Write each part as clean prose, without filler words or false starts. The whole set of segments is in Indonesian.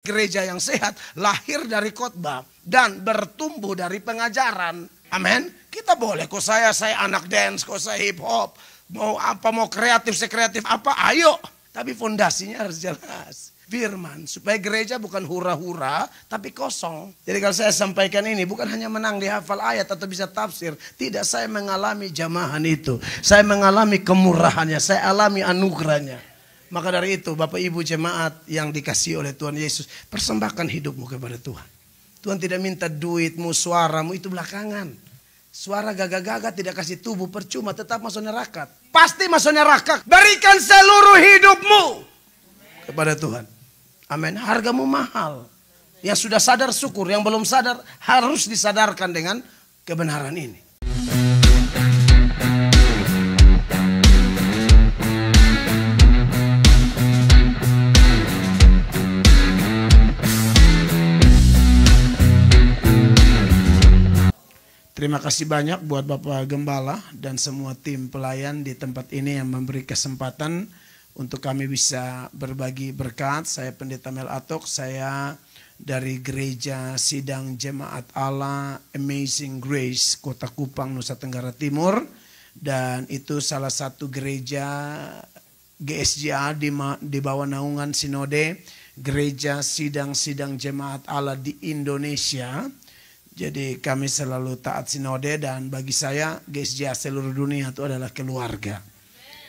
Gereja yang sehat lahir dari khotbah dan bertumbuh dari pengajaran. Amin. Kita boleh kok saya anak dance, kok saya hip hop, mau apa, mau kreatif, sekreatif apa, ayo. Tapi fondasinya harus jelas. Firman, supaya gereja bukan hura-hura tapi kosong. Jadi kalau saya sampaikan ini bukan hanya menang dihafal ayat atau bisa tafsir. Tidak, saya mengalami jamahan itu. Saya mengalami kemurahannya, saya alami anugerahnya. Maka dari itu Bapak Ibu jemaat yang dikasihi oleh Tuhan Yesus, persembahkan hidupmu kepada Tuhan. Tuhan tidak minta duitmu, suaramu, itu belakangan. Suara gagah-gagah tidak kasih tubuh, percuma, tetap masuk neraka. Pasti masuk neraka. Berikan seluruh hidupmu kepada Tuhan. Amin. Hargamu mahal. Yang sudah sadar syukur, yang belum sadar harus disadarkan dengan kebenaran ini. Terima kasih banyak buat Bapak Gembala dan semua tim pelayan di tempat ini yang memberi kesempatan untuk kami bisa berbagi berkat. Saya Pendeta Mel Atok, saya dari Gereja Sidang Jemaat Allah Amazing Grace, Kota Kupang, Nusa Tenggara Timur. Dan itu salah satu gereja GSJA di bawah naungan Sinode Gereja Sidang Jemaat Allah di Indonesia. Jadi kami selalu taat sinode dan bagi saya GSJA seluruh dunia itu adalah keluarga.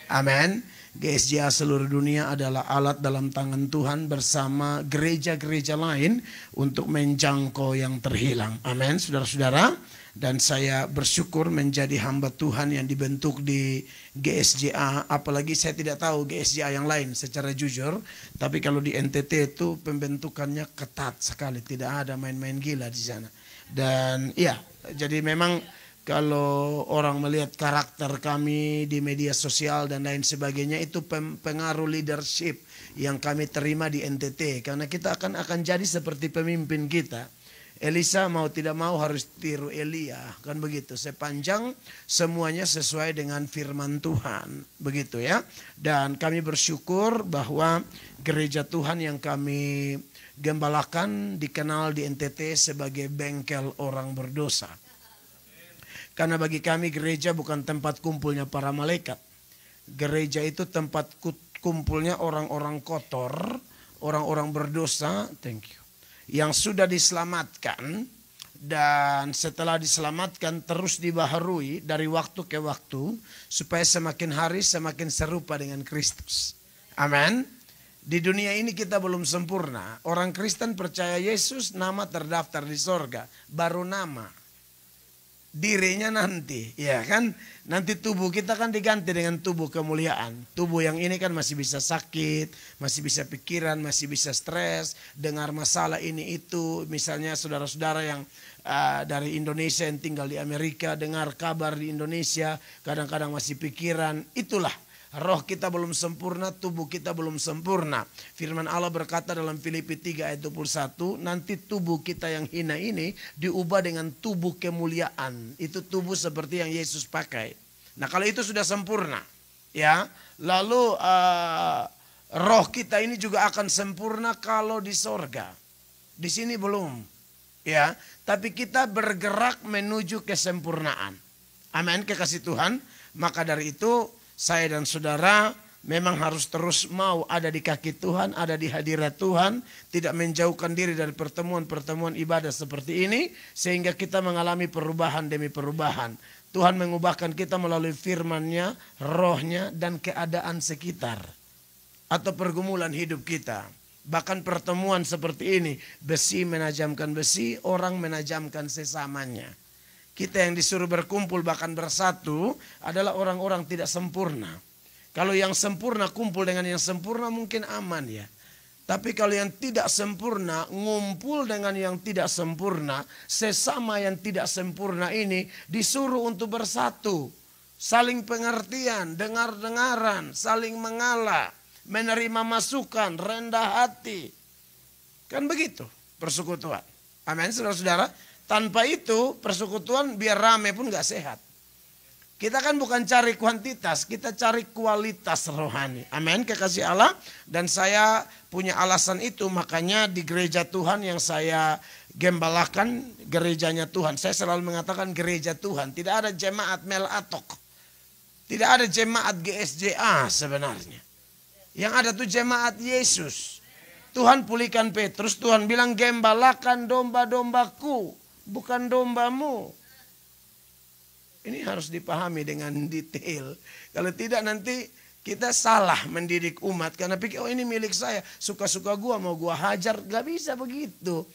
Amin. GSJA seluruh dunia adalah alat dalam tangan Tuhan bersama gereja-gereja lain untuk menjangkau yang terhilang. Amin, saudara-saudara. Dan saya bersyukur menjadi hamba Tuhan yang dibentuk di GSJA. Apalagi saya tidak tahu GSJA yang lain secara jujur. Tapi kalau di NTT itu pembentukannya ketat sekali. Tidak ada main-main gila di sana. Dan ya, jadi memang kalau orang melihat karakter kami di media sosial dan lain sebagainya, itu pengaruh leadership yang kami terima di NTT. Karena kita akan jadi seperti pemimpin kita. Elisa mau tidak mau harus tiru Elia, kan begitu. Sepanjang semuanya sesuai dengan firman Tuhan, begitu ya. Dan kami bersyukur bahwa gereja Tuhan yang kami gembalakan dikenal di NTT sebagai bengkel orang berdosa. Karena bagi kami gereja bukan tempat kumpulnya para malaikat. Gereja itu tempat kumpulnya orang-orang kotor, orang-orang berdosa, yang sudah diselamatkan dan setelah diselamatkan terus dibaharui dari waktu ke waktu supaya semakin hari semakin serupa dengan Kristus. Amin. Di dunia ini kita belum sempurna. Orang Kristen percaya Yesus, nama terdaftar di sorga. Baru nama. Dirinya nanti. Ya kan? Nanti tubuh kita kan diganti dengan tubuh kemuliaan. Tubuh yang ini kan masih bisa sakit. Masih bisa pikiran, masih bisa stres. Dengar masalah ini itu. Misalnya saudara-saudara yang dari Indonesia yang tinggal di Amerika. Dengar kabar di Indonesia. Kadang-kadang masih pikiran. Itulah. Roh kita belum sempurna, tubuh kita belum sempurna. Firman Allah berkata dalam Filipi 3 ayat 21, nanti tubuh kita yang hina ini diubah dengan tubuh kemuliaan. Itu tubuh seperti yang Yesus pakai. Nah kalau itu sudah sempurna, ya, lalu roh kita ini juga akan sempurna kalau di sorga. Di sini belum, ya. Tapi kita bergerak menuju kesempurnaan. Amin, kekasih Tuhan. Maka dari itu saya dan saudara memang harus terus mau ada di kaki Tuhan, ada di hadirat Tuhan. Tidak menjauhkan diri dari pertemuan-pertemuan ibadah seperti ini. Sehingga kita mengalami perubahan demi perubahan. Tuhan mengubahkan kita melalui firman-Nya, rohnya, dan keadaan sekitar. Atau pergumulan hidup kita. Bahkan pertemuan seperti ini. Besi menajamkan besi, orang menajamkan sesamanya. Kita yang disuruh berkumpul bahkan bersatu adalah orang-orang tidak sempurna. Kalau yang sempurna kumpul dengan yang sempurna mungkin aman ya. Tapi kalau yang tidak sempurna ngumpul dengan yang tidak sempurna, sesama yang tidak sempurna ini disuruh untuk bersatu. Saling pengertian, dengar-dengaran, saling mengalah, menerima masukan, rendah hati. Kan begitu persekutuan. Amin saudara-saudara. Tanpa itu persekutuan biar rame pun gak sehat. Kita kan bukan cari kuantitas, kita cari kualitas rohani. Amin, kekasih Allah. Dan saya punya alasan itu, makanya di gereja Tuhan yang saya gembalakan, gerejanya Tuhan. Saya selalu mengatakan gereja Tuhan. Tidak ada jemaat Mel Atok. Tidak ada jemaat GSJA sebenarnya. Yang ada tuh jemaat Yesus. Tuhan pulihkan Petrus, Tuhan bilang gembalakan domba-dombaku, bukan dombamu. Ini harus dipahami dengan detail. Kalau tidak nanti kita salah mendidik umat. Karena pikir, oh ini milik saya. Suka-suka gua, mau gua hajar. Gak bisa begitu.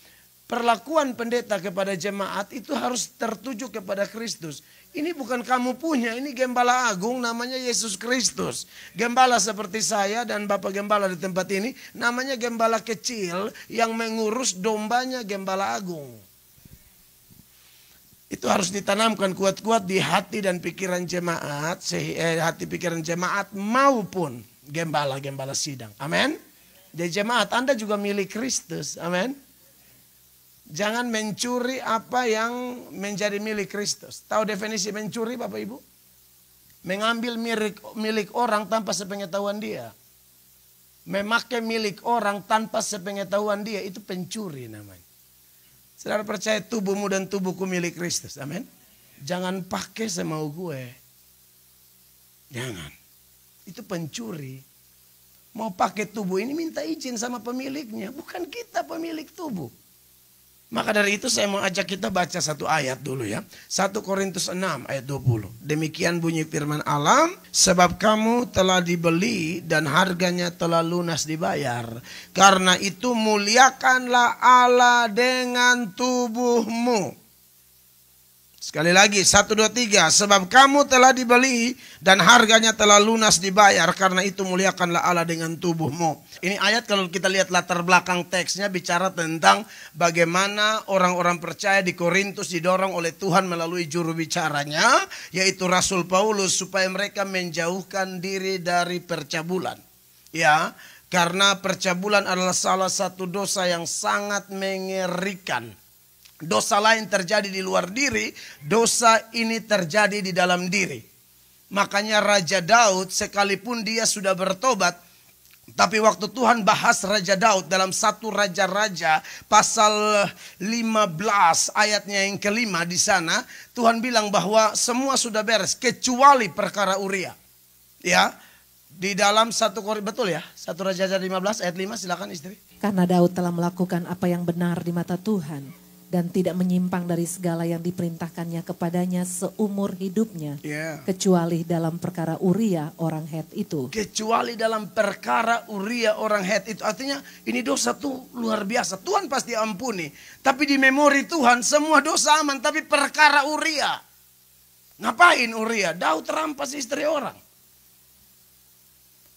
Perlakuan pendeta kepada jemaat itu harus tertuju kepada Kristus. Ini bukan kamu punya, ini gembala agung namanya Yesus Kristus. Gembala seperti saya dan Bapak Gembala di tempat ini namanya gembala kecil yang mengurus dombanya gembala agung. Itu harus ditanamkan kuat-kuat di hati dan pikiran jemaat, hati pikiran jemaat maupun gembala-gembala sidang. Amin. Jadi jemaat Anda juga milik Kristus. Amin. Jangan mencuri apa yang menjadi milik Kristus. Tahu definisi mencuri Bapak Ibu? Mengambil milik orang tanpa sepengetahuan dia. Memakai milik orang tanpa sepengetahuan dia, itu pencuri namanya. Saudara percaya tubuhmu dan tubuhku milik Kristus. Amin. Jangan pakai semau gue. Jangan. Itu pencuri. Mau pakai tubuh ini minta izin sama pemiliknya. Bukan kita pemilik tubuh. Maka dari itu saya mau ajak kita baca satu ayat dulu ya. 1 Korintus 6 ayat 20. Demikian bunyi firman Allah. Sebab kamu telah dibeli dan harganya telah lunas dibayar. Karena itu muliakanlah Allah dengan tubuhmu. Sekali lagi 1, 2, 3. Sebab kamu telah dibeli dan harganya telah lunas dibayar. Karena itu muliakanlah Allah dengan tubuhmu. Ini ayat kalau kita lihat latar belakang teksnya bicara tentang bagaimana orang-orang percaya di Korintus didorong oleh Tuhan melalui juru bicaranya, yaitu Rasul Paulus, supaya mereka menjauhkan diri dari percabulan. Ya, karena percabulan adalah salah satu dosa yang sangat mengerikan. Dosa lain terjadi di luar diri, dosa ini terjadi di dalam diri. Makanya Raja Daud sekalipun dia sudah bertobat, tapi waktu Tuhan bahas Raja Daud dalam 1 Raja-Raja pasal 15 ayatnya yang kelima di sana, Tuhan bilang bahwa semua sudah beres kecuali perkara Uria. Ya, di dalam 1 Korintus, betul ya? 1 Raja-Raja 15 ayat 5, silakan istri. Karena Daud telah melakukan apa yang benar di mata Tuhan dan tidak menyimpang dari segala yang diperintahkannya kepadanya seumur hidupnya, kecuali dalam perkara Uria orang Het itu. Kecuali dalam perkara Uria orang Het itu. Artinya ini dosa tuh luar biasa. Tuhan pasti ampuni. Tapi di memori Tuhan semua dosa aman. Tapi perkara Uria. Ngapain Uria? Daud rampas istri orang.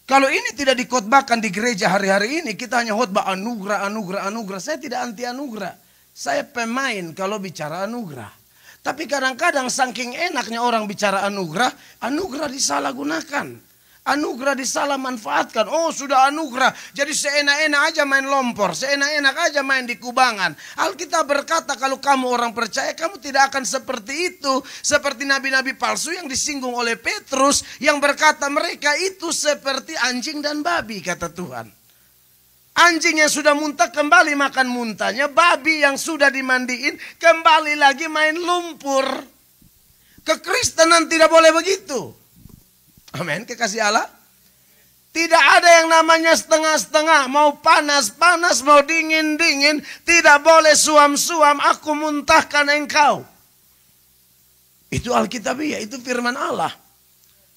Kalau ini tidak dikhotbahkan di gereja hari-hari ini, kita hanya khotbah anugerah, anugerah, anugerah. Saya tidak anti anugerah. Saya pemain kalau bicara anugerah. Tapi kadang-kadang saking enaknya orang bicara anugerah, anugerah disalahgunakan. Anugerah disalah manfaatkan. Oh sudah anugerah, jadi seenak-enak aja main lompor, seenak-enak aja main di kubangan. Alkitab berkata kalau kamu orang percaya, kamu tidak akan seperti itu. Seperti nabi-nabi palsu yang disinggung oleh Petrus, yang berkata mereka itu seperti anjing dan babi, kata Tuhan. Anjing yang sudah muntah kembali makan muntahnya. Babi yang sudah dimandiin kembali lagi main lumpur. Kekristenan tidak boleh begitu. Amin, kekasih Allah. Tidak ada yang namanya setengah-setengah. Mau panas-panas, mau dingin-dingin. Tidak boleh suam-suam, aku muntahkan engkau. Itu Alkitabiah, itu firman Allah.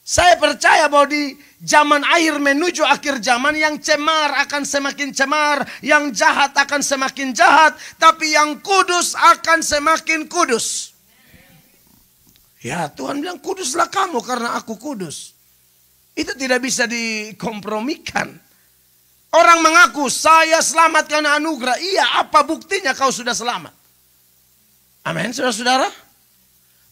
Saya percaya bahwa di zaman akhir menuju akhir zaman, yang cemar akan semakin cemar, yang jahat akan semakin jahat, tapi yang kudus akan semakin kudus. Ya, Tuhan bilang kuduslah kamu karena aku kudus. Itu tidak bisa dikompromikan. Orang mengaku saya selamat karena anugerah. Iya, apa buktinya kau sudah selamat? Amin, saudara-saudara.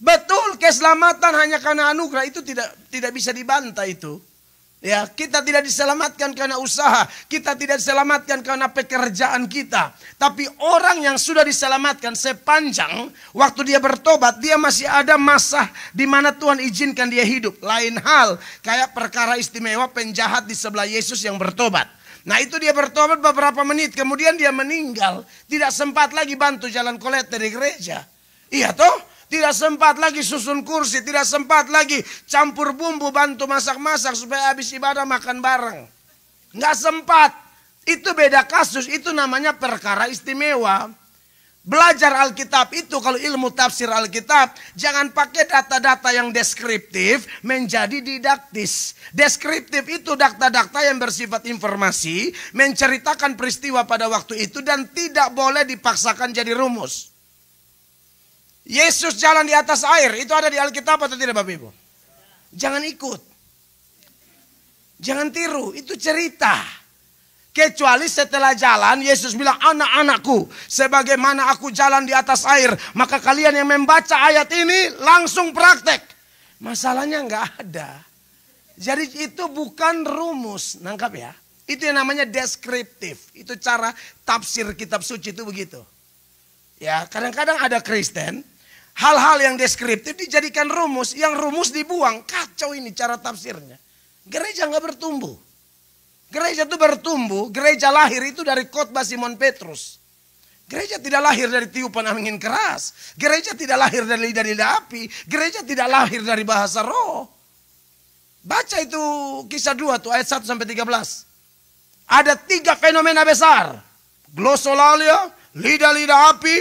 Betul, keselamatan hanya karena anugerah itu tidak bisa dibantah itu. Ya, kita tidak diselamatkan karena usaha, kita tidak diselamatkan karena pekerjaan kita. Tapi orang yang sudah diselamatkan sepanjang waktu dia bertobat, dia masih ada masa di mana Tuhan izinkan dia hidup. Lain hal kayak perkara istimewa penjahat di sebelah Yesus yang bertobat. Nah, itu dia bertobat beberapa menit, kemudian dia meninggal. Tidak sempat lagi bantu jalan kolektor di gereja. Iya toh? Tidak sempat lagi susun kursi, tidak sempat lagi campur bumbu, bantu masak-masak supaya habis ibadah makan bareng. Nggak sempat. Itu beda kasus, itu namanya perkara istimewa. Belajar Alkitab itu, kalau ilmu tafsir Alkitab, jangan pakai data-data yang deskriptif menjadi didaktis. Deskriptif itu data-data yang bersifat informasi, menceritakan peristiwa pada waktu itu dan tidak boleh dipaksakan jadi rumus. Yesus jalan di atas air, itu ada di Alkitab atau tidak Bapak Ibu? Jangan ikut. Jangan tiru, itu cerita. Kecuali setelah jalan, Yesus bilang, anak-anakku, sebagaimana aku jalan di atas air, maka kalian yang membaca ayat ini langsung praktek. Masalahnya nggak ada. Jadi itu bukan rumus, nangkap ya? Itu yang namanya deskriptif. Itu cara tafsir kitab suci itu begitu. Ya, kadang-kadang ada Kristen, hal-hal yang deskriptif dijadikan rumus, yang rumus dibuang. Kacau ini cara tafsirnya. Gereja nggak bertumbuh. Gereja itu bertumbuh, gereja lahir itu dari khotbah Simon Petrus. Gereja tidak lahir dari tiupan angin keras. Gereja tidak lahir dari lidah api. Gereja tidak lahir dari bahasa roh. Baca itu kisah 2 tuh ayat 1 sampai 13. Ada 3 fenomena besar. Glosolalia, lidah-lidah api,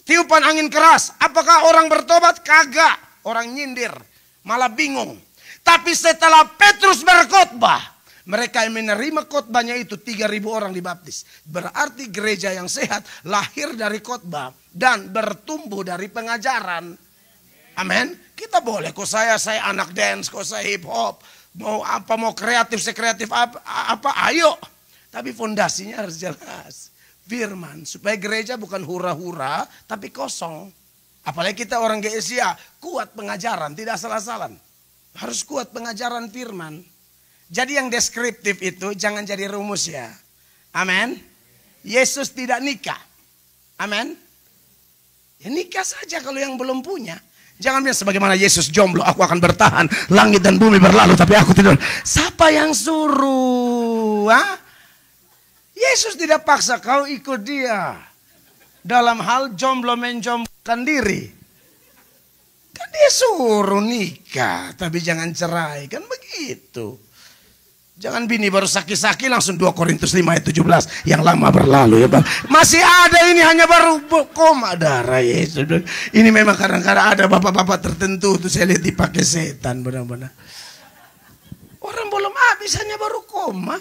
tiupan angin keras. Apakah orang bertobat? Kagak. Orang nyindir, malah bingung. Tapi setelah Petrus berkhotbah, mereka yang menerima khotbahnya itu 3.000 orang dibaptis. Berarti gereja yang sehat lahir dari khotbah dan bertumbuh dari pengajaran. Amin. Kita boleh kok saya anak dance, kok saya hip hop, mau apa, mau kreatif, sekreatif apa, ayo. Tapi fondasinya harus jelas. Firman, supaya gereja bukan hura-hura tapi kosong. Apalagi kita orang GSIA, kuat pengajaran, tidak salah-salah. Harus kuat pengajaran firman. Jadi yang deskriptif itu jangan jadi rumus ya. Amin. Yesus tidak nikah. Amin. Ya nikah saja kalau yang belum punya. Jangan bilang sebagaimana Yesus jomblo, aku akan bertahan. Langit dan bumi berlalu tapi aku tidak. Siapa yang suruh? Ha? Yesus tidak paksa kau ikut dia. Dalam hal jomblo menjomblokan diri. Kan dia suruh nikah. Tapi jangan cerai. Kan begitu. Jangan bini baru saki-saki langsung 2 Korintus 5 ayat 17. Yang lama berlalu ya Bang. Masih ada ini hanya baru koma darah Yesus. Ini memang kadang-kadang ada bapak-bapak tertentu tuh saya lihat dipakai setan benar-benar. Orang belum habis hanya baru koma.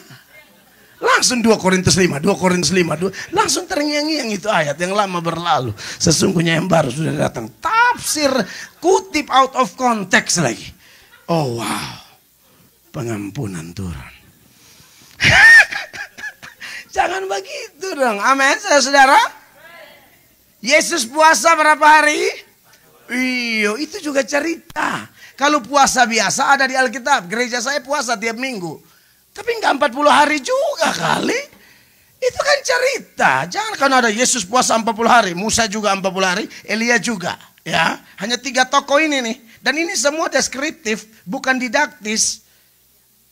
Langsung 2 Korintus 5, 2 Korintus 5, langsung terngiang-ngiang itu ayat yang lama berlalu. Sesungguhnya yang baru sudah datang. Tafsir kutip out of context lagi. Oh wow. Pengampunan turun. Jangan begitu dong. Amin, saudara. Yesus puasa berapa hari? Iya, itu juga cerita. Kalau puasa biasa ada di Alkitab. Gereja saya puasa tiap minggu. Tapi enggak 40 hari juga kali. Itu kan cerita. Jangan kan ada Yesus puasa 40 hari. Musa juga 40 hari. Elia juga. Ya, hanya 3 tokoh ini nih. Dan ini semua deskriptif. Bukan didaktis.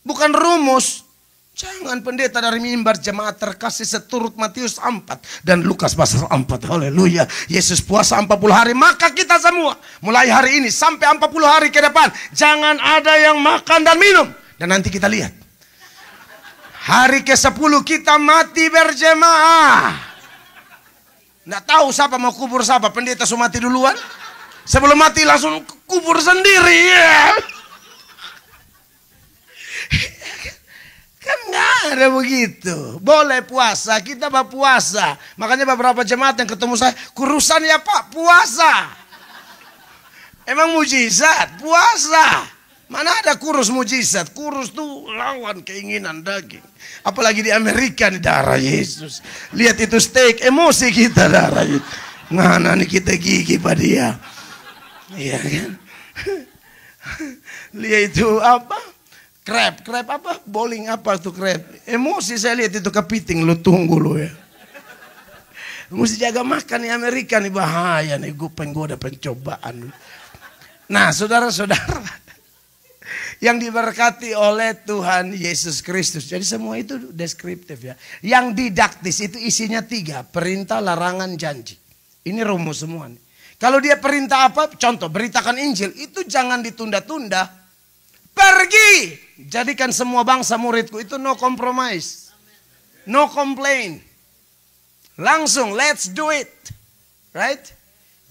Bukan rumus. Jangan pendeta dari mimbar jemaat terkasih seturut Matius 4 dan Lukas pasal 4. Haleluya. Yesus puasa 40 hari. Maka kita semua mulai hari ini sampai 40 hari ke depan jangan ada yang makan dan minum. Dan nanti kita lihat. Hari ke-10 kita mati berjemaah. Nggak tahu siapa mau kubur siapa. Pendeta sudah mati duluan. Sebelum mati langsung kubur sendiri. Ya. Kan nggak ada begitu. Boleh puasa, kita puasa. Makanya beberapa jemaat yang ketemu saya, kurusan ya Pak, puasa. Emang mujizat, puasa. Mana ada kurus mujizat? Kurus tuh lawan keinginan daging. Apalagi di Amerika nih darah Yesus. Lihat itu steak, emosi kita darah Yesus. Ngana nih kita gigi pada dia. Iya kan? Lihat itu apa? Crab apa? Bowling apa tuh crab? Emosi saya lihat itu kepiting, lu tunggu lu ya. Mesti jaga makan nih Amerika nih, bahaya nih, gue penggoda pencobaan. Nah saudara-saudara yang diberkati oleh Tuhan Yesus Kristus. Jadi semua itu deskriptif ya. Yang didaktis itu isinya 3. Perintah, larangan, janji. Ini rumus semua nih. Kalau dia perintah apa? Contoh, beritakan Injil. Itu jangan ditunda-tunda. Pergi. Jadikan semua bangsa muridku. Itu no compromise. No complain. Langsung, let's do it. Right?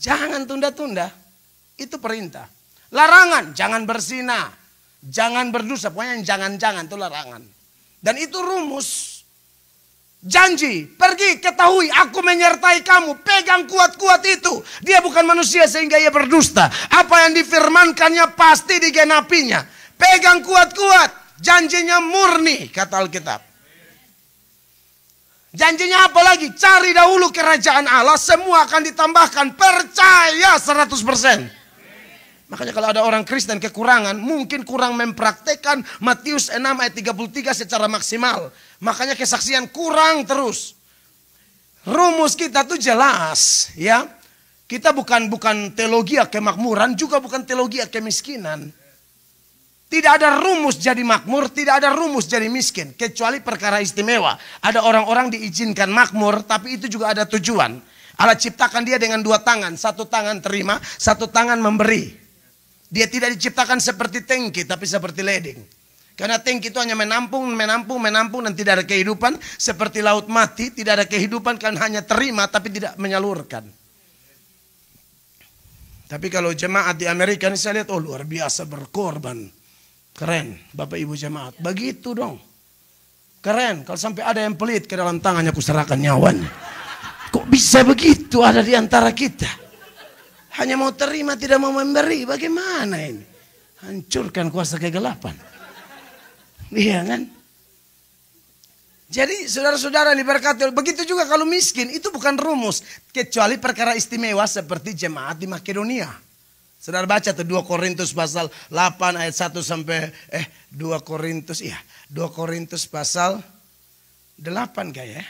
Jangan tunda-tunda. Itu perintah. Larangan, jangan berzina. Jangan berdosa. Pokoknya jangan-jangan itu larangan. Dan itu rumus. Janji, pergi, ketahui aku menyertai kamu. Pegang kuat-kuat itu. Dia bukan manusia sehingga ia berdusta. Apa yang difirmankannya pasti digenapinya. Pegang kuat-kuat. Janjinya murni, kata Alkitab. Janjinya apa lagi? Cari dahulu kerajaan Allah, semua akan ditambahkan. Percaya 100%. Makanya kalau ada orang Kristen kekurangan, mungkin kurang mempraktekkan Matius 6 ayat 33 secara maksimal. Makanya kesaksian kurang terus. Rumus kita tuh jelas, ya. Kita bukan teologi kemakmuran, juga bukan teologi kemiskinan. Tidak ada rumus jadi makmur, tidak ada rumus jadi miskin. Kecuali perkara istimewa. Ada orang-orang diizinkan makmur, tapi itu juga ada tujuan. Allah ciptakan dia dengan 2 tangan. 1 tangan terima, 1 tangan memberi. Dia tidak diciptakan seperti tangki, tapi seperti leding. Karena tangki itu hanya menampung, dan tidak ada kehidupan. Seperti laut mati, tidak ada kehidupan, kan hanya terima, tapi tidak menyalurkan. Tapi kalau jemaat di Amerika ini saya lihat, oh luar biasa berkorban. Keren, Bapak Ibu jemaat. Begitu dong. Keren, kalau sampai ada yang pelit ke dalam tangannya, aku serahkan nyawanya. Kok bisa begitu ada di antara kita? Hanya mau terima, tidak mau memberi. Bagaimana ini? Hancurkan kuasa kegelapan. Iya kan? Jadi saudara-saudara diberkati. Begitu juga kalau miskin, itu bukan rumus. Kecuali perkara istimewa seperti jemaat di Makedonia. Saudara baca tuh 2 Korintus pasal 8 ayat 1 sampai 2 Korintus pasal 8 kayak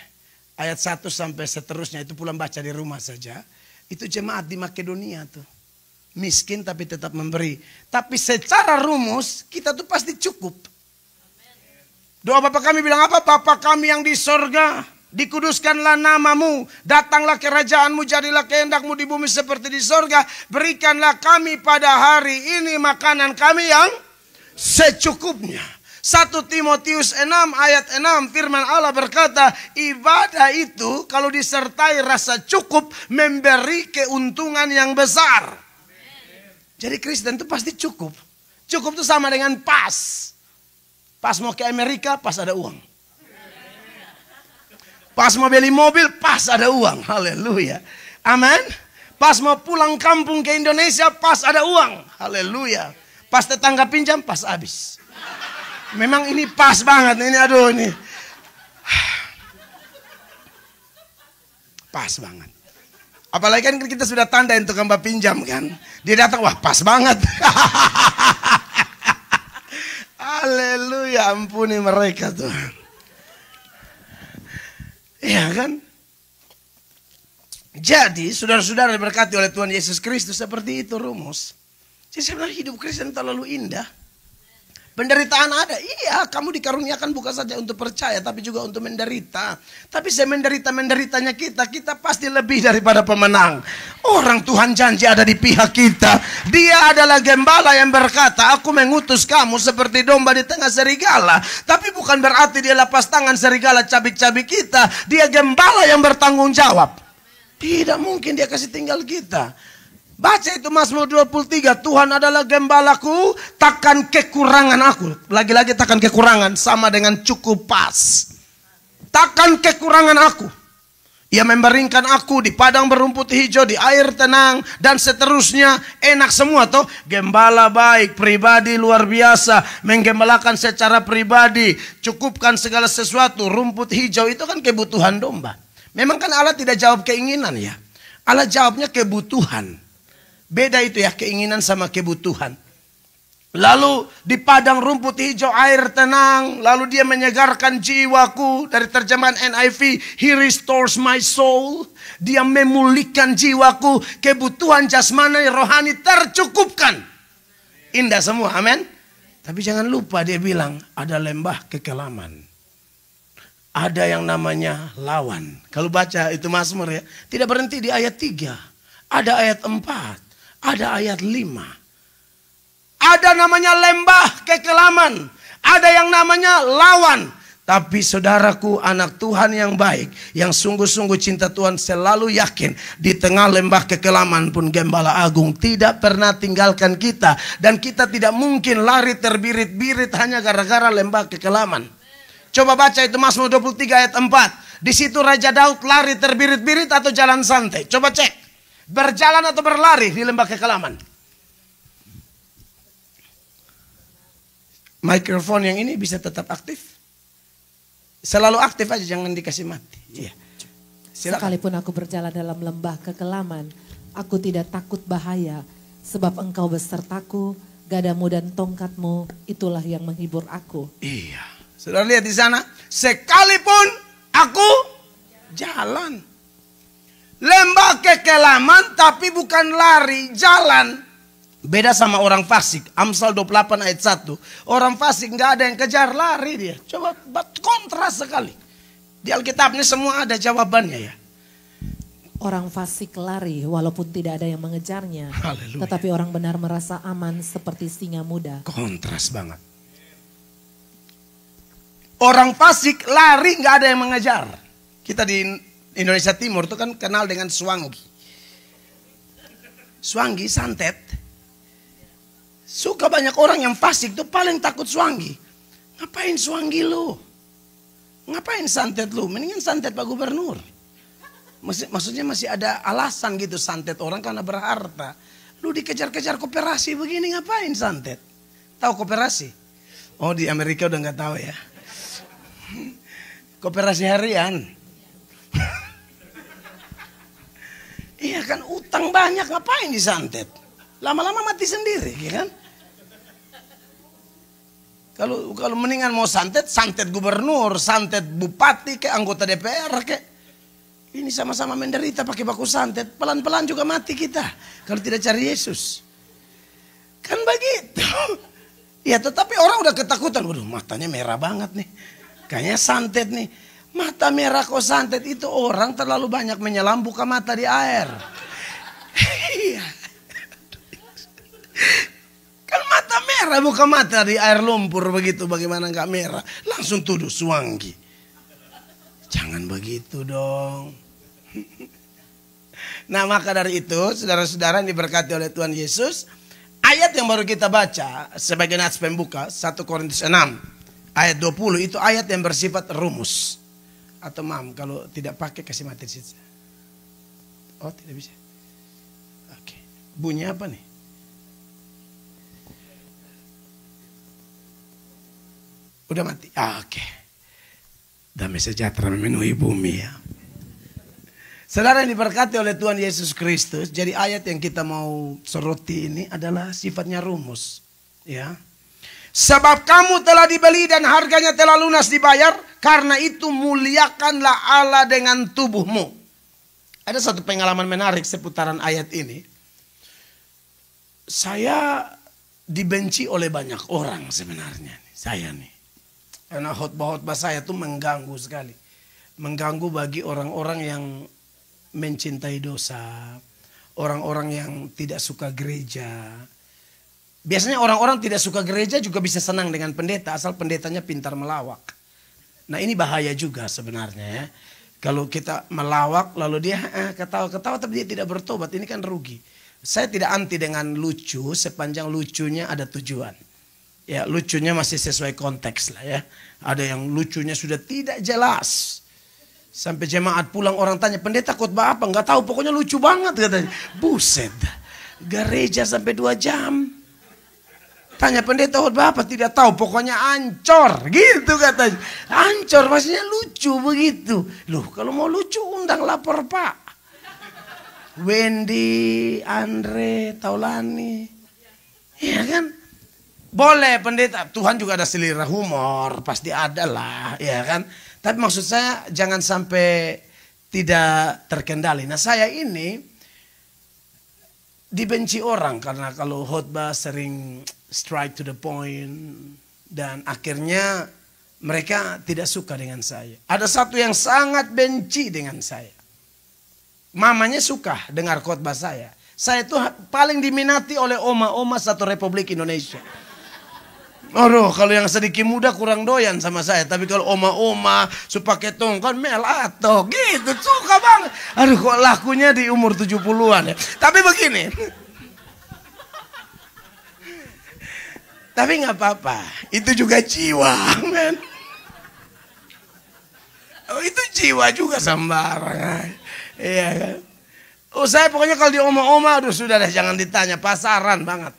ayat 1 sampai seterusnya, itu pulang baca di rumah saja. Itu jemaat di Makedonia tuh. Miskin tapi tetap memberi. Tapi secara rumus kita tuh pasti cukup. Doa Bapa kami bilang apa? Bapa kami yang di sorga, dikuduskanlah namamu, datanglah kerajaanmu, jadilah kehendakmu di bumi seperti di sorga. Berikanlah kami pada hari ini makanan kami yang secukupnya. 1 Timotius 6 ayat 6 firman Allah berkata, ibadah itu kalau disertai rasa cukup memberi keuntungan yang besar. Jadi Kristen itu pasti cukup. Cukup itu sama dengan pas. Pas mau ke Amerika, pas ada uang. Pas mau beli mobil, pas ada uang. Haleluya. Amin. Pas mau pulang kampung ke Indonesia, pas ada uang. Haleluya. Pas tetangga pinjam, pas habis. Memang ini pas banget. Ini aduh ini. Pas banget. Apalagi kan kita sudah tanda untuk hamba pinjam kan. Dia datang, wah pas banget. Haleluya, ampuni mereka Tuhan. Iya kan? Jadi saudara-saudara diberkati oleh Tuhan Yesus Kristus, seperti itu rumus. Jadi sebenarnya hidup Kristen terlalu indah. Penderitaan ada, iya, kamu dikaruniakan bukan saja untuk percaya tapi juga untuk menderita. Tapi semenderita-menderitanya kita pasti lebih daripada pemenang. Orang Tuhan janji ada di pihak kita. Dia adalah gembala yang berkata, aku mengutus kamu seperti domba di tengah serigala. Tapi bukan berarti dia lepas tangan serigala cabik-cabik kita. Dia gembala yang bertanggung jawab. Tidak mungkin dia kasih tinggal kita. Baca itu Mazmur 23. Tuhan adalah gembalaku, takkan kekurangan aku. Lagi-lagi takkan kekurangan, sama dengan cukup pas. Takkan kekurangan aku. Ia membaringkan aku di padang berumput hijau, di air tenang, dan seterusnya. Enak semua toh. Gembala baik, pribadi luar biasa. Menggembalakan secara pribadi. Cukupkan segala sesuatu. Rumput hijau itu kan kebutuhan domba. Memang kan Allah tidak jawab keinginan ya. Allah jawabnya kebutuhan. Beda itu ya, keinginan sama kebutuhan. Lalu di padang rumput hijau air tenang. Lalu dia menyegarkan jiwaku. Dari terjemahan NIV, He restores my soul. Dia memulihkan jiwaku. Kebutuhan jasmani rohani tercukupkan. Indah semua, amin. Tapi jangan lupa dia bilang ada lembah kekelaman. Ada yang namanya lawan. Kalau baca itu Mazmur ya, tidak berhenti di ayat 3. Ada ayat 4. Ada ayat 5. Ada namanya lembah kekelaman. Ada yang namanya lawan. Tapi saudaraku, anak Tuhan yang baik, yang sungguh-sungguh cinta Tuhan, selalu yakin di tengah lembah kekelaman pun Gembala Agung tidak pernah tinggalkan kita. Dan kita tidak mungkin lari terbirit-birit hanya gara-gara lembah kekelaman. Coba baca itu Mazmur 23 ayat 4. Di situ Raja Daud lari terbirit-birit atau jalan santai. Coba cek. Berjalan atau berlari di lembah kekelaman. Mikrofon yang ini bisa tetap aktif. Selalu aktif aja, jangan dikasih mati. Iya. Sekalipun aku berjalan dalam lembah kekelaman, aku tidak takut bahaya, sebab Engkau besertaku, gadamu dan tongkatmu, itulah yang menghibur aku. Iya. Saudara lihat di sana, sekalipun aku jalan. Lembah kekelaman tapi bukan lari, jalan. Beda sama orang fasik. Amsal 28 ayat 1. Orang fasik nggak ada yang kejar, lari dia. Coba kontras sekali. Di Alkitab ini semua ada jawabannya ya. Orang fasik lari walaupun tidak ada yang mengejarnya. Haleluya. Tetapi orang benar merasa aman seperti singa muda. Kontras banget. Orang fasik lari nggak ada yang mengejar. Kita di Indonesia Timur itu kan kenal dengan swanggi. Swanggi santet. Suka banyak orang yang fasik tuh paling takut swanggi. Ngapain swanggi lu? Ngapain santet lu? Mendingan santet Pak Gubernur. Maksudnya masih ada alasan gitu santet orang karena berharta. Lu dikejar-kejar koperasi begini ngapain santet? Tahu koperasi? Oh di Amerika udah nggak tahu ya. Koperasi harian. Iya kan utang banyak ngapain disantet? Lama-lama mati sendiri, ya kan? Kalau mendingan mau santet gubernur, santet bupati, ke anggota DPR, ke ini sama-sama menderita pakai baku santet, pelan-pelan juga mati kita kalau tidak cari Yesus. Kan begitu. Ya tetapi orang udah ketakutan, waduh matanya merah banget nih, kayaknya santet nih. Mata merah kok santet, itu orang terlalu banyak menyelam buka mata di air. Iya. Kan mata merah buka mata di air lumpur begitu, bagaimana nggak merah? Langsung tuduh swanggi. Jangan begitu dong. Nah maka dari itu saudara-saudara yang diberkati oleh Tuhan Yesus, ayat yang baru kita baca sebagai nats pembuka 1 Korintus 6 ayat 20 itu ayat yang bersifat rumus. Atau kalau tidak pakai kasih materi saja. Oh tidak bisa. Oke. Bunyi apa nih? Udah mati. Oke. Damai sejahtera memenuhi bumi ya. Saudara yang diberkati oleh Tuhan Yesus Kristus, jadi ayat yang kita mau soroti ini adalah sifatnya rumus, ya. Sebab kamu telah dibeli dan harganya telah lunas dibayar, karena itu muliakanlah Allah dengan tubuhmu. Ada satu pengalaman menarik seputaran ayat ini. Saya dibenci oleh banyak orang sebenarnya, saya nih. Karena khotbah-khotbah saya tuh mengganggu sekali. Mengganggu bagi orang-orang yang mencintai dosa. Orang-orang yang tidak suka gereja. Biasanya orang-orang tidak suka gereja juga bisa senang dengan pendeta. Asal pendetanya pintar melawak. Nah ini bahaya juga sebenarnya ya. Kalau kita melawak lalu dia ketawa-ketawa tapi dia tidak bertobat. Ini kan rugi. Saya tidak anti dengan lucu sepanjang lucunya ada tujuan. Ya lucunya masih sesuai konteks lah ya. Ada yang lucunya sudah tidak jelas. Sampai jemaat pulang orang tanya, pendeta khotbah apa? Enggak tahu, pokoknya lucu banget katanya. Buset, gereja sampai 2 jam. Tanya pendeta khotbah apa? Tidak tahu, pokoknya ancor. Gitu katanya. Ancor maksudnya lucu begitu. Loh kalau mau lucu undang lapor Pak. Wendy, Andre, Taulani. Iya kan? Boleh pendeta, Tuhan juga ada selera humor, pasti ada lah, ya kan. Tapi maksud saya jangan sampai tidak terkendali. Nah saya ini dibenci orang karena kalau khotbah sering straight to the point dan akhirnya mereka tidak suka dengan saya. Ada satu yang sangat benci dengan saya. Mamanya suka dengar khotbah saya. Saya itu paling diminati oleh oma-oma satu Republik Indonesia. Aduh, kalau yang sedikit muda kurang doyan sama saya. Tapi kalau oma-oma pakai tongkat mel atau gitu suka banget. Aduh, kok lakunya di umur 70-an ya. Tapi begini. Tapi nggak apa-apa. Itu juga jiwa, men. Oh, itu jiwa juga sembarangan. Iya kan. Oh, saya pokoknya kalau di oma-oma, aduh sudah deh jangan ditanya, pasaran banget.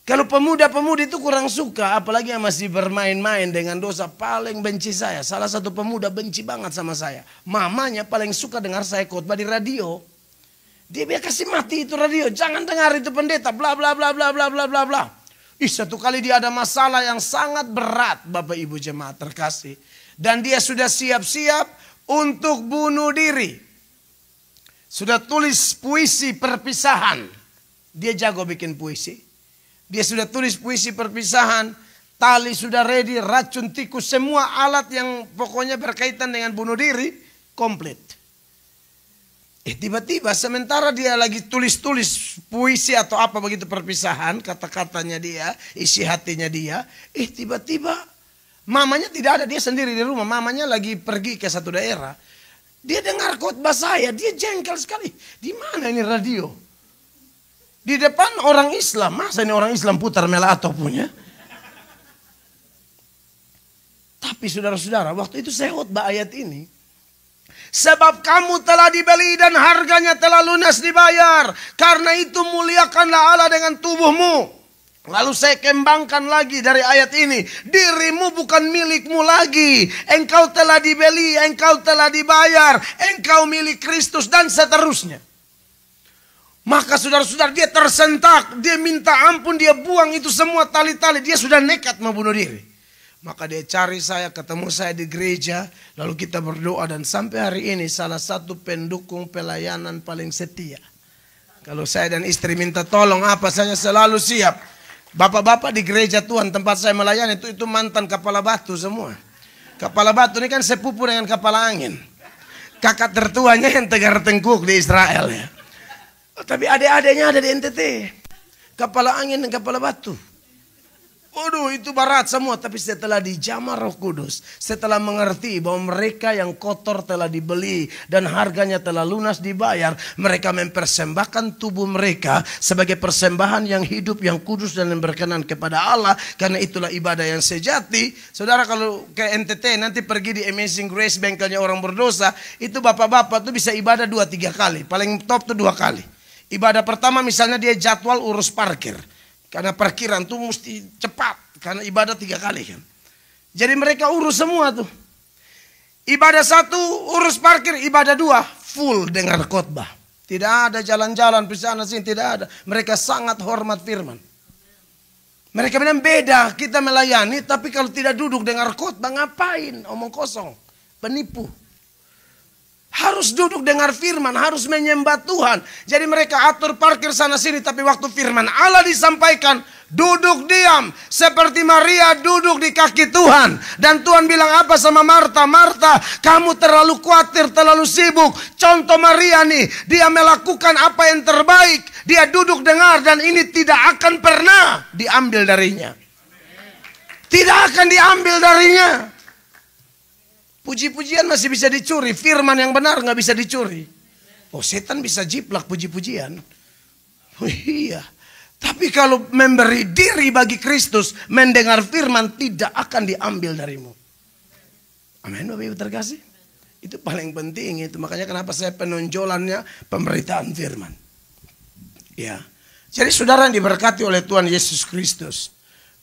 Kalau pemuda-pemudi itu kurang suka, apalagi yang masih bermain-main dengan dosa, paling benci saya. Salah satu pemuda benci banget sama saya. Mamanya paling suka dengar saya khotbah di radio. Dia biar kasih mati itu radio, jangan dengar itu pendeta, bla bla bla bla bla bla bla bla. Satu kali dia ada masalah yang sangat berat, Bapak Ibu jemaat terkasih. Dan dia sudah siap-siap untuk bunuh diri. Sudah tulis puisi perpisahan. Dia jago bikin puisi. Dia sudah tulis puisi perpisahan, tali sudah ready, racun tikus, semua alat yang pokoknya berkaitan dengan bunuh diri, komplit. Tiba-tiba sementara dia lagi tulis-tulis puisi atau apa begitu perpisahan, kata-katanya dia, isi hatinya dia, tiba-tiba mamanya tidak ada, dia sendiri di rumah, mamanya lagi pergi ke satu daerah. Dia dengar khotbah saya, dia jengkel sekali. Di mana ini radio? Di depan orang Islam, masa ini orang Islam putar melato punya? Tapi saudara-saudara, waktu itu saya khotbah ayat ini. Sebab kamu telah dibeli dan harganya telah lunas dibayar. Karena itu muliakanlah Allah dengan tubuhmu. Lalu saya kembangkan lagi dari ayat ini. Dirimu bukan milikmu lagi. Engkau telah dibeli, engkau telah dibayar. Engkau milik Kristus dan seterusnya. Maka saudara-saudara dia tersentak, dia minta ampun, dia buang itu semua tali-tali, dia sudah nekat mau bunuh diri. Maka dia cari saya, ketemu saya di gereja, lalu kita berdoa dan sampai hari ini salah satu pendukung pelayanan paling setia. Kalau saya dan istri minta tolong apa, saya selalu siap. Bapak-bapak di gereja Tuhan tempat saya melayani itu mantan kepala batu semua. Kepala batu ini kan sepupu dengan kepala angin. Kakak tertuanya yang tegar tengkuk di Israel ya. Tapi adik-adiknya ada di NTT. Kepala angin dan kepala batu. Waduh itu barat semua. Tapi setelah dijamah Roh Kudus. Setelah mengerti bahwa mereka yang kotor telah dibeli. Dan harganya telah lunas dibayar. Mereka mempersembahkan tubuh mereka. Sebagai persembahan yang hidup, yang kudus dan yang berkenan kepada Allah. Karena itulah ibadah yang sejati. Saudara kalau ke NTT nanti pergi di Amazing Grace bengkelnya orang berdosa. Itu bapak-bapak tuh bisa ibadah 2-3 kali. Paling top tuh 2 kali. Ibadah pertama misalnya dia jadwal urus parkir. Karena parkiran tuh mesti cepat. Karena ibadah 3 kali kan. Jadi mereka urus semua tuh. Ibadah 1 urus parkir. Ibadah 2 full dengar khotbah. Tidak ada jalan-jalan sana sini, tidak ada. Mereka sangat hormat firman. Mereka bilang beda kita melayani. Tapi kalau tidak duduk dengar khotbah ngapain? Omong kosong. Penipu. Harus duduk dengar firman, harus menyembah Tuhan. Jadi mereka atur parkir sana sini, tapi waktu firman Allah disampaikan, duduk diam. Seperti Maria duduk di kaki Tuhan. Dan Tuhan bilang apa sama Marta? Marta, kamu terlalu khawatir, terlalu sibuk. Contoh Maria nih, dia melakukan apa yang terbaik. Dia duduk dengar dan ini tidak akan pernah diambil darinya. Tidak akan diambil darinya. Puji-pujian masih bisa dicuri. Firman yang benar nggak bisa dicuri. Oh setan bisa jiplak puji-pujian. Oh iya. Tapi kalau memberi diri bagi Kristus, mendengar firman tidak akan diambil darimu. Amin Bapak Ibu terkasih. Itu paling penting itu. Makanya kenapa saya penonjolannya pemberitaan firman. Ya. Jadi saudara yang diberkati oleh Tuhan Yesus Kristus.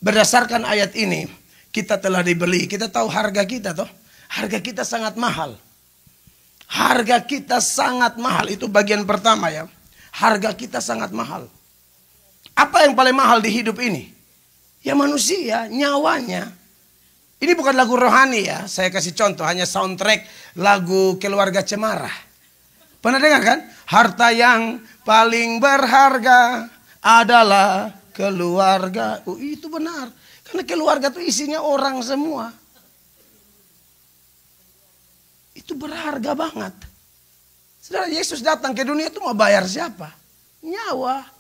Berdasarkan ayat ini, kita telah dibeli. Kita tahu harga kita toh. Harga kita sangat mahal. Harga kita sangat mahal. Itu bagian pertama ya. Harga kita sangat mahal. Apa yang paling mahal di hidup ini? Ya manusia, nyawanya. Ini bukan lagu rohani ya. Saya kasih contoh, hanya soundtrack lagu Keluarga Cemara. Pernah dengar kan? Harta yang paling berharga adalah keluarga. Oh, itu benar. Karena keluarga itu isinya orang semua. Itu berharga banget. Saudara, Yesus datang ke dunia itu mau bayar siapa? Nyawa.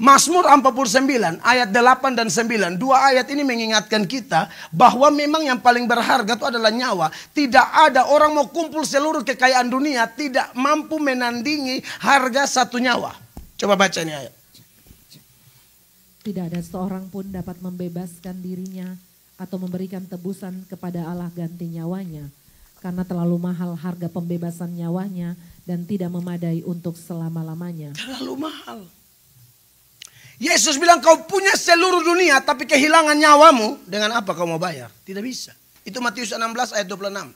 Mazmur 49 ayat 8 dan 9. Dua ayat ini mengingatkan kita bahwa memang yang paling berharga itu adalah nyawa. Tidak ada orang mau kumpul seluruh kekayaan dunia tidak mampu menandingi harga satu nyawa. Coba baca ini ayat. Tidak ada seorang pun dapat membebaskan dirinya atau memberikan tebusan kepada Allah ganti nyawanya. Karena terlalu mahal harga pembebasan nyawanya dan tidak memadai untuk selama-lamanya. Terlalu mahal. Yesus bilang kau punya seluruh dunia tapi kehilangan nyawamu. Dengan apa kau mau bayar? Tidak bisa. Itu Matius 16 ayat 26.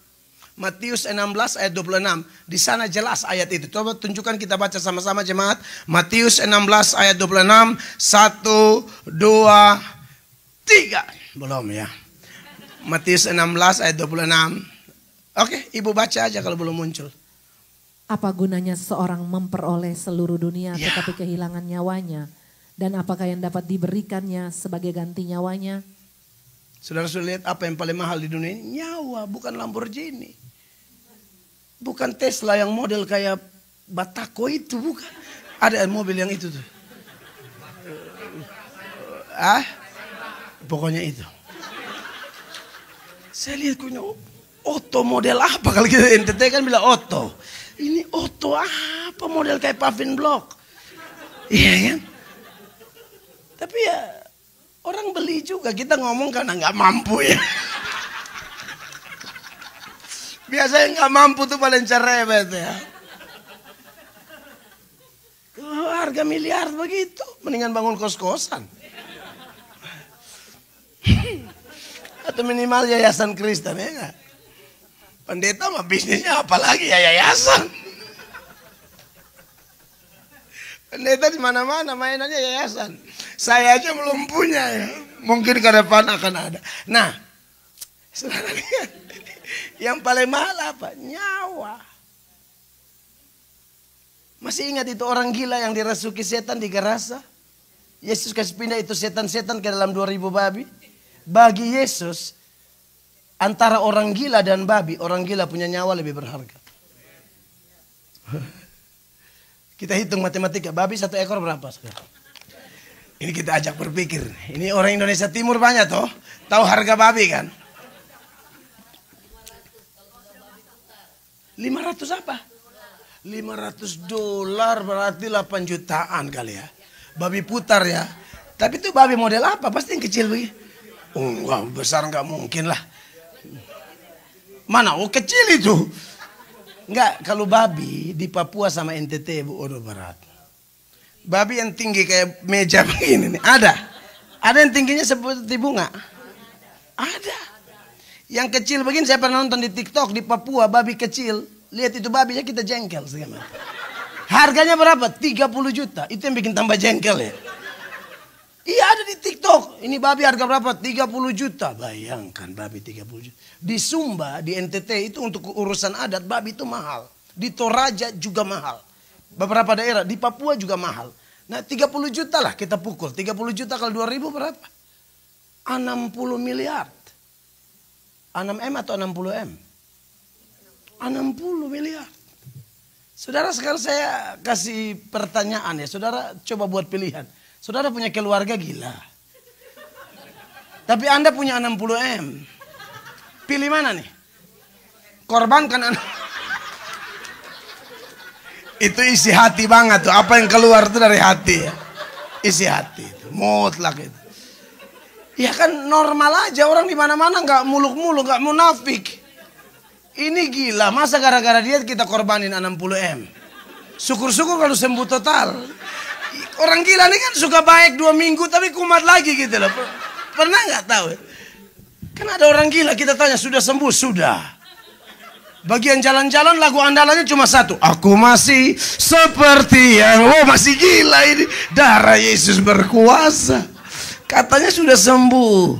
Matius 16 ayat 26. Di sana jelas ayat itu. Coba tunjukkan, kita baca sama-sama jemaat. Matius 16 ayat 26. 1, 2, 3. Belum ya. Matius 16 ayat 26. Oke, ibu baca aja kalau belum muncul. Apa gunanya seorang memperoleh seluruh dunia tetapi kehilangan nyawanya? Dan apakah yang dapat diberikannya sebagai ganti nyawanya? Saudara sudah lihat apa yang paling mahal di dunia ini? Nyawa, bukan Lamborghini. Bukan Tesla yang model kayak Batako itu, bukan. Ada mobil yang itu tuh. Pokoknya itu. Saya lihat punya Otto model apa? Kalau kita NTT kan bilang Otto. Ini Otto apa model kayak Pavin Block. Iya kan? Tapi ya orang beli juga, kita ngomong karena nggak mampu ya. Biasanya nggak mampu tuh paling cerewet ya. Oh, harga miliar begitu, mendingan bangun kos-kosan. Atau minimal yayasan Kristen ya nggak? Pendeta mah bisnisnya apalagi ya yayasan. Pendeta di mana-mana mainannya yayasan. Saya aja belum punya ya. Mungkin ke depan akan ada. Nah, saudara lihat, yang paling mahal apa? Nyawa. Masih ingat itu orang gila yang dirasuki setan di Gerasa? Yesus kasih pindah itu setan-setan ke dalam 2000 babi. Bagi Yesus, antara orang gila dan babi, orang gila punya nyawa lebih berharga. Kita hitung matematika, babi 1 ekor berapa sekarang? Ini kita ajak berpikir. Ini orang Indonesia Timur banyak toh. Tahu harga babi kan? 500 apa? 500 dolar berarti 8 jutaan kali ya. Babi putar ya. Tapi itu babi model apa? Pasti yang kecil begini. Oh, besar nggak mungkin lah. Mana? Oh kecil itu. Enggak, kalau babi di Papua sama NTT Bu Odo Barat. Babi yang tinggi kayak meja begini nih. Ada yang tingginya seperti bunga. Ada. Yang kecil begini saya pernah nonton di TikTok di Papua, babi kecil. Lihat itu babinya kita jengkel sekarang. Harganya berapa? 30 juta. Itu yang bikin tambah jengkel ya. Iya ada di TikTok. Ini babi harga berapa? 30 juta. Bayangkan babi 30 juta. Di Sumba, di NTT itu untuk urusan adat babi itu mahal. Di Toraja juga mahal. Beberapa daerah di Papua juga mahal. Nah 30 juta lah kita pukul. 30 juta kali 2000 berapa? 60 miliar. 6M atau 60M? 60 miliar. Saudara sekarang saya kasih pertanyaan ya. Saudara coba buat pilihan. Saudara punya keluarga gila. Tapi Anda punya 60M. Pilih mana nih? Korbankan anak. Itu isi hati banget tuh. Apa yang keluar tuh dari hati ya. Isi hati itu. Mutlak itu. Ya kan normal aja. Orang di mana-mana nggak muluk-muluk, nggak munafik. Ini gila. Masa gara-gara dia kita korbanin 60M. Syukur-syukur kalau sembuh total. Orang gila ini kan suka baik 2 minggu tapi kumat lagi gitu loh. Pernah nggak tahu? Kan ada orang gila kita tanya sudah sembuh? Sudah. Bagian jalan-jalan lagu andalannya cuma satu. Aku masih seperti yang... Oh, masih gila ini. Darah Yesus berkuasa. Katanya sudah sembuh.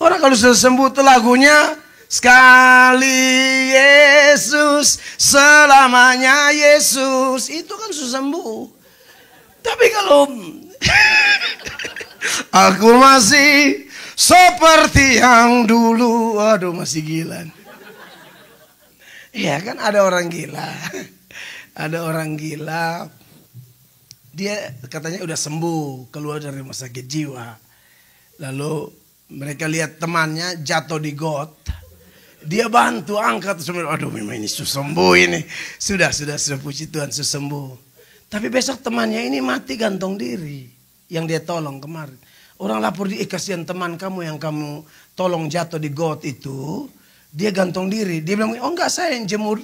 Orang kalau sudah sembuh itu lagunya... Sekali Yesus, selamanya Yesus. Itu kan sudah sembuh. Tapi kalau... Aku masih seperti yang dulu. Aduh, masih gila. Iya kan, ada orang gila. Ada orang gila. Dia katanya udah sembuh, keluar dari rumah sakit jiwa. Lalu mereka lihat temannya jatuh di got. Dia bantu angkat semua. Aduh, memang ini sembuh ini. Sudah puji Tuhan, sembuh. Tapi besok temannya ini mati gantung diri. Yang dia tolong kemarin. Orang lapor di kasihan teman kamu yang kamu tolong jatuh di got itu. Dia gantung diri. Dia bilang, oh enggak, saya yang jemur.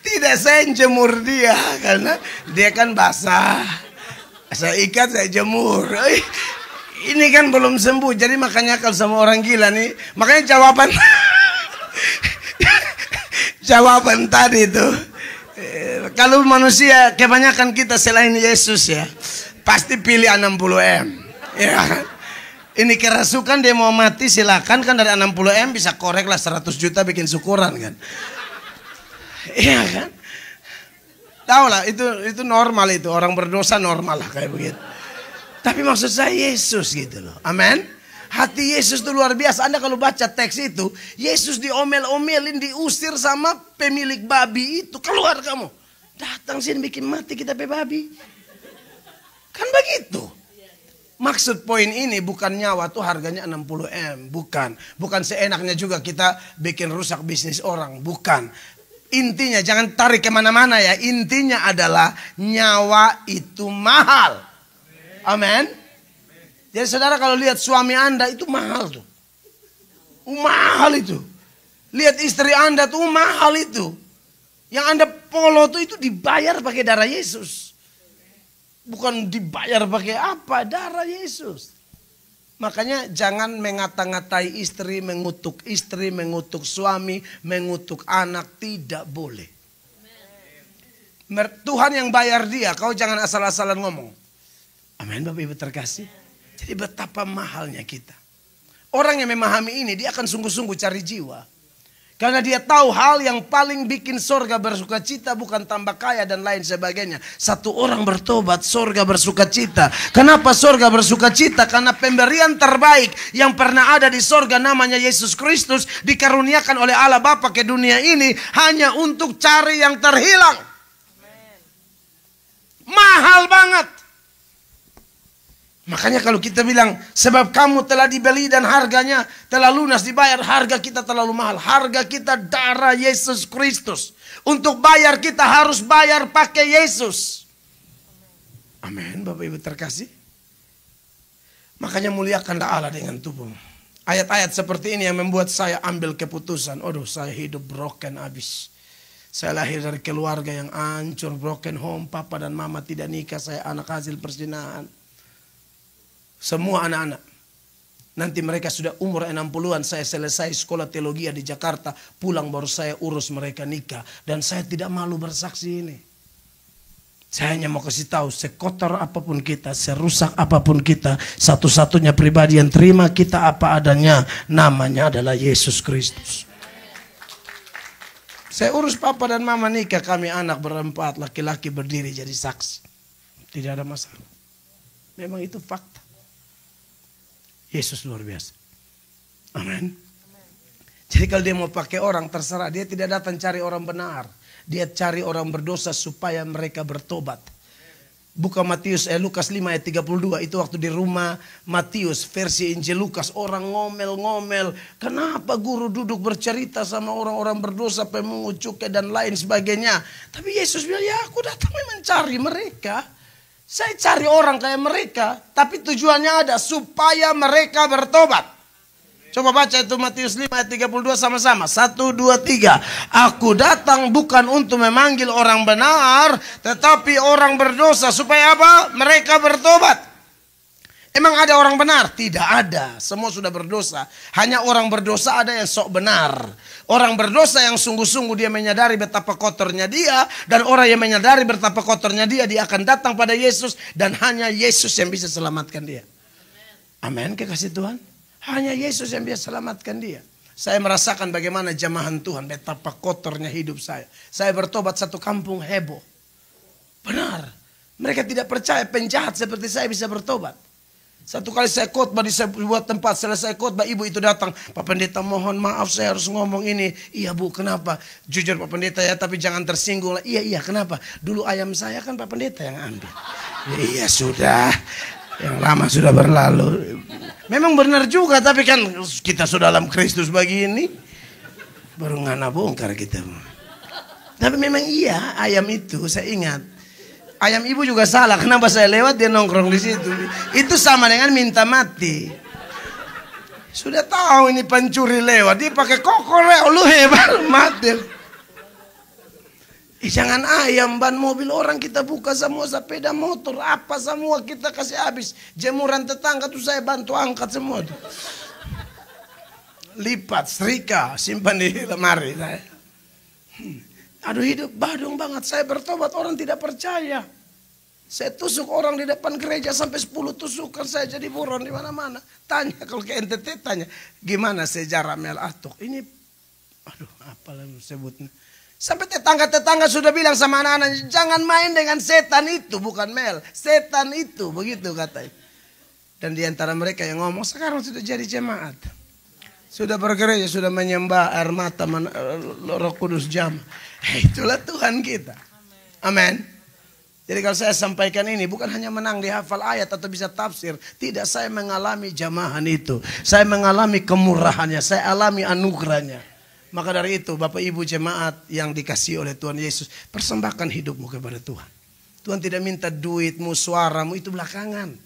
Tidak, saya yang jemur dia. Karena dia kan basah. Saya ikat, saya jemur. Ini kan belum sembuh. Jadi makanya kalau sama orang gila nih. Makanya jawaban tadi itu. Kalau manusia, kebanyakan kita selain Yesus ya. Pasti pilih 60M. Ya. Ini kerasukan dia mau mati silakan, kan dari 60M bisa korek lah 100 juta bikin syukuran kan. Iya kan? Tahu lah itu normal itu, orang berdosa normal lah kayak begitu. Tapi maksud saya Yesus gitu loh. Amin. Hati Yesus itu luar biasa. Anda kalau baca teks itu, Yesus diomel-omelin, diusir sama pemilik babi itu. Keluar kamu. Datang sini bikin mati kita pe babi. Kan begitu. Maksud poin ini bukan nyawa tuh harganya 60M. Bukan seenaknya juga kita bikin rusak bisnis orang. Bukan. Intinya jangan tarik kemana-mana ya. Intinya adalah nyawa itu mahal. Amin. Jadi saudara kalau lihat suami Anda itu mahal tuh. Mahal itu. Lihat istri Anda tuh mahal itu. Yang Anda polo tuh itu dibayar pakai darah Yesus. Bukan dibayar pakai apa, darah Yesus. Makanya jangan mengata-ngatai istri, mengutuk suami, mengutuk anak, tidak boleh. Tuhan yang bayar dia, kau jangan asal-asalan ngomong. Amin, Bapak Ibu terkasih. Jadi betapa mahalnya kita. Orang yang memahami ini, dia akan sungguh-sungguh cari jiwa. Karena dia tahu hal yang paling bikin sorga bersuka cita bukan tambah kaya dan lain sebagainya. Satu orang bertobat, sorga bersuka cita. Kenapa sorga bersuka cita? Karena pemberian terbaik yang pernah ada di sorga namanya Yesus Kristus dikaruniakan oleh Allah Bapa ke dunia ini hanya untuk cari yang terhilang. Mahal banget. Makanya kalau kita bilang sebab kamu telah dibeli dan harganya telah lunas dibayar, harga kita terlalu mahal. Harga kita darah Yesus Kristus. Untuk bayar kita harus bayar pakai Yesus. Amin, Bapak Ibu terkasih. Makanya muliakanlah Allah dengan tubuhmu. Ayat-ayat seperti ini yang membuat saya ambil keputusan. Aduh, saya hidup broken abis. Saya lahir dari keluarga yang hancur, broken home. Papa dan mama tidak nikah, saya anak hasil perzinahan. Semua anak-anak. Nanti mereka sudah umur 60-an. Saya selesai sekolah teologi di Jakarta. Pulang baru saya urus mereka nikah. Dan saya tidak malu bersaksi ini. Saya hanya mau kasih tahu. Sekotor apapun kita. Serusak apapun kita. Satu-satunya pribadi yang terima kita apa adanya. Namanya adalah Yesus Kristus. Saya urus papa dan mama nikah. Kami anak berempat. Laki-laki berdiri jadi saksi. Tidak ada masalah. Memang itu fakta. Yesus luar biasa. Amin. Jadi kalau dia mau pakai orang terserah. Dia tidak datang cari orang benar. Dia cari orang berdosa supaya mereka bertobat. Buka Lukas 5 ayat 32. Itu waktu di rumah Matius versi Injil Lukas. Orang ngomel-ngomel. Kenapa guru duduk bercerita sama orang-orang berdosa, pemungut cukai dan lain sebagainya. Tapi Yesus bilang, ya aku datang mencari mereka. Saya cari orang kayak mereka. Tapi tujuannya ada. Supaya mereka bertobat. Coba baca itu Matius 5 ayat 32 sama-sama. 1, 2, 3. Aku datang bukan untuk memanggil orang benar. Tetapi orang berdosa. Supaya apa? Mereka bertobat. Emang ada orang benar? Tidak ada. Semua sudah berdosa. Hanya orang berdosa ada yang sok benar. Orang berdosa yang sungguh-sungguh dia menyadari betapa kotornya dia. Dan orang yang menyadari betapa kotornya dia akan datang pada Yesus. Dan hanya Yesus yang bisa selamatkan dia. Amin, kekasih Tuhan. Hanya Yesus yang bisa selamatkan dia. Saya merasakan bagaimana jamahan Tuhan. Betapa kotornya hidup saya. Saya bertobat satu kampung heboh. Benar. Mereka tidak percaya penjahat seperti saya bisa bertobat. Satu kali saya khotbah di sebuah tempat, selesai khotbah ibu itu datang, Pak Pendeta mohon maaf saya harus ngomong ini. Iya Bu, kenapa? Jujur Pak Pendeta ya, tapi jangan tersinggung lah. Iya kenapa? Dulu ayam saya kan Pak Pendeta yang ambil. Iya sudah, yang lama sudah berlalu. Memang benar juga, tapi kan kita sudah dalam Kristus begini, baru ngana bongkar kita. Tapi memang iya ayam itu saya ingat. Ayam ibu juga salah. Kenapa saya lewat dia nongkrong di situ? Itu sama dengan minta mati. Sudah tahu ini pencuri lewat, dia pakai kokoreo, lu hebat mati. Jangan ayam, ban mobil orang kita buka semua, sepeda motor, apa semua kita kasih habis. Jemuran tetangga tuh saya bantu angkat semua tuh. Lipat, setrika, simpan di lemari saya. Aduh hidup badung banget. Saya bertobat orang tidak percaya. Saya tusuk orang di depan gereja sampai 10 tusukan. Saya jadi buron di mana-mana. Tanya kalau ke NTT tanya. Gimana sejarah Mel Atok? Ini aduh apalah sebutnya. Sampai tetangga-tetangga sudah bilang sama anak-anak. Jangan main dengan setan itu. Bukan Mel. Setan itu. Begitu katanya. Dan di antara mereka yang ngomong sekarang sudah jadi jemaat. Sudah bergereja. Sudah menyembah air mata Roh Kudus jam. Itulah Tuhan kita. Amin. Jadi kalau saya sampaikan ini bukan hanya menang dihafal ayat atau bisa tafsir. Tidak, saya mengalami jamahan itu. Saya mengalami kemurahannya. Saya alami anugerahnya. Maka dari itu Bapak Ibu jemaat yang dikasihi oleh Tuhan Yesus. Persembahkan hidupmu kepada Tuhan. Tuhan tidak minta duitmu, suaramu itu belakangan.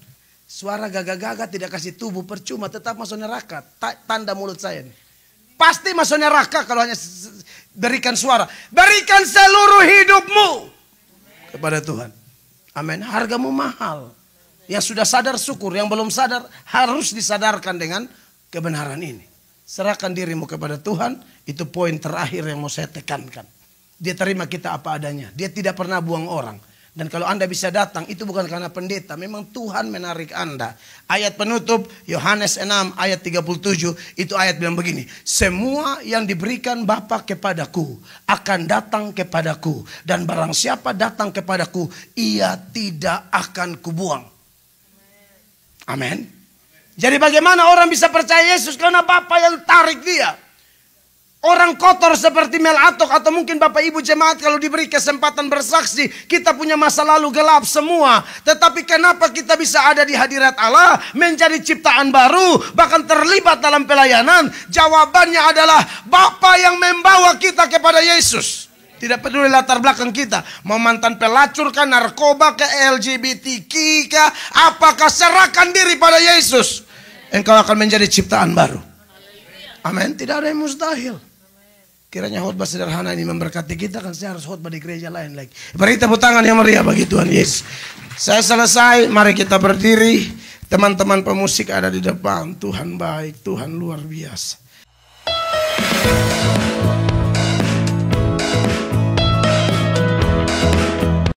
Suara gagah-gagah tidak kasih tubuh percuma. Tetap masuk neraka. Tanda mulut saya nih. Pasti masuk neraka kalau hanya berikan suara. Berikan seluruh hidupmu kepada Tuhan. Amin. Hargamu mahal. Yang sudah sadar syukur. Yang belum sadar harus disadarkan dengan kebenaran ini. Serahkan dirimu kepada Tuhan. Itu poin terakhir yang mau saya tekankan. Dia terima kita apa adanya. Dia tidak pernah buang orang. Dan kalau Anda bisa datang itu bukan karena pendeta. Memang Tuhan menarik Anda. Ayat penutup Yohanes 6 ayat 37. Itu ayat bilang begini. Semua yang diberikan Bapa kepadaku akan datang kepadaku. Dan barang siapa datang kepadaku ia tidak akan kubuang. Amin. Jadi bagaimana orang bisa percaya Yesus? Karena Bapa yang tarik dia. Orang kotor seperti Mel Atok atau mungkin Bapak Ibu jemaat kalau diberi kesempatan bersaksi. Kita punya masa lalu gelap semua. Tetapi kenapa kita bisa ada di hadirat Allah. Menjadi ciptaan baru. Bahkan terlibat dalam pelayanan. Jawabannya adalah Bapa yang membawa kita kepada Yesus. Tidak peduli latar belakang kita. Mau mantan pelacur kah, narkoba kah, LGBTQ kah. Apakah serahkan diri pada Yesus. Engkau akan menjadi ciptaan baru. Amin. Tidak ada yang mustahil. Kiranya khotbah sederhana ini memberkati kita. Kan saya harus khotbah di gereja lain lagi. Beri tepuk tangan yang meriah bagi Tuhan Yesus. Saya selesai. Mari kita berdiri. Teman-teman pemusik ada di depan. Tuhan baik. Tuhan luar biasa.